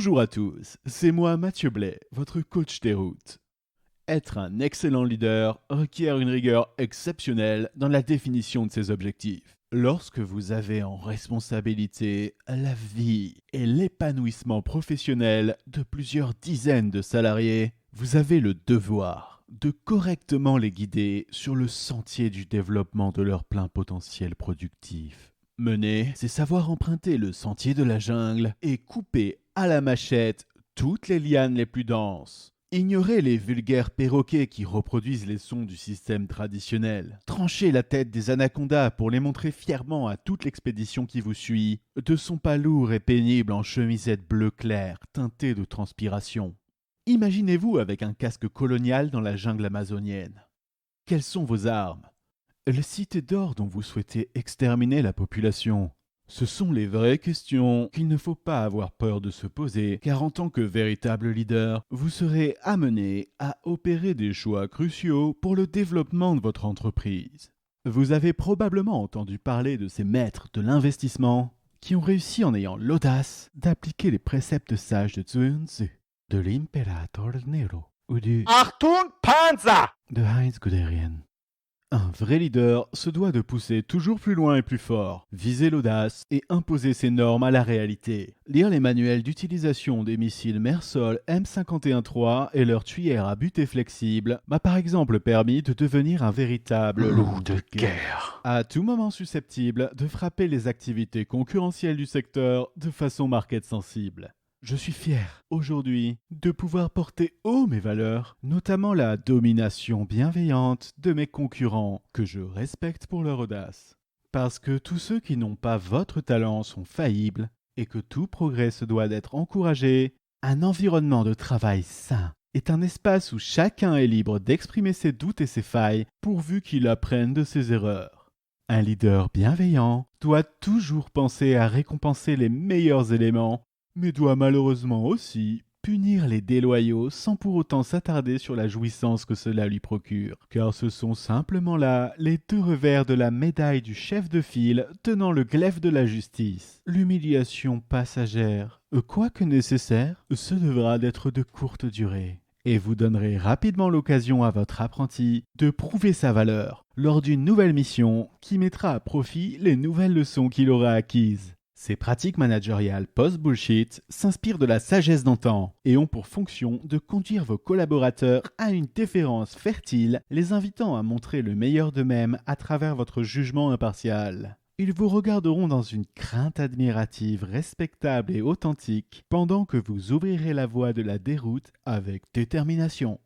Bonjour à tous, c'est moi Mathieu Blais, votre coach des routes. Être un excellent leader requiert une rigueur exceptionnelle dans la définition de ses objectifs. Lorsque vous avez en responsabilité la vie et l'épanouissement professionnel de plusieurs dizaines de salariés, vous avez le devoir de correctement les guider sur le sentier du développement de leur plein potentiel productif. Mener, c'est savoir emprunter le sentier de la jungle et couper à la machette toutes les lianes les plus denses. Ignorer les vulgaires perroquets qui reproduisent les sons du système traditionnel. Trancher la tête des anacondas pour les montrer fièrement à toute l'expédition qui vous suit, de son pas lourd et pénible en chemisette bleu clair teintée de transpiration. Imaginez-vous avec un casque colonial dans la jungle amazonienne. Quelles sont vos armes ? Les cités d'or dont vous souhaitez exterminer la population. Ce sont les vraies questions qu'il ne faut pas avoir peur de se poser, car en tant que véritable leader, vous serez amené à opérer des choix cruciaux pour le développement de votre entreprise. Vous avez probablement entendu parler de ces maîtres de l'investissement qui ont réussi en ayant l'audace d'appliquer les préceptes sages de Zhuangzi, de l'Imperator Nero ou du Achtung, Panzer! de Heinz Guderian. Un vrai leader se doit de pousser toujours plus loin et plus fort, viser l'audace et imposer ses normes à la réalité. Lire les manuels d'utilisation des missiles Mersol M51-3 et leurs tuyères à butée flexible m'a par exemple permis de devenir un véritable Loup de guerre. à tout moment susceptible de frapper les activités concurrentielles du secteur de façon market sensible. Je suis fier, aujourd'hui, de pouvoir porter haut mes valeurs, notamment la domination bienveillante de mes concurrents, que je respecte pour leur audace. Parce que tous ceux qui n'ont pas votre talent sont faillibles, et que tout progrès se doit d'être encouragé, un environnement de travail sain est un espace où chacun est libre d'exprimer ses doutes et ses failles, pourvu qu'il apprenne de ses erreurs. Un leader bienveillant doit toujours penser à récompenser les meilleurs éléments, mais doit malheureusement aussi punir les déloyaux sans pour autant s'attarder sur la jouissance que cela lui procure, car ce sont simplement là les deux revers de la médaille du chef de file tenant le glaive de la justice. L'humiliation passagère, quoique nécessaire, se devra d'être de courte durée, et vous donnerez rapidement l'occasion à votre apprenti de prouver sa valeur lors d'une nouvelle mission qui mettra à profit les nouvelles leçons qu'il aura acquises. Ces pratiques managériales post-bullshit s'inspirent de la sagesse d'antan et ont pour fonction de conduire vos collaborateurs à une déférence fertile, les invitant à montrer le meilleur d'eux-mêmes à travers votre jugement impartial. Ils vous regarderont dans une crainte admirative, respectable et authentique, pendant que vous ouvrirez la voie de la déroute avec détermination.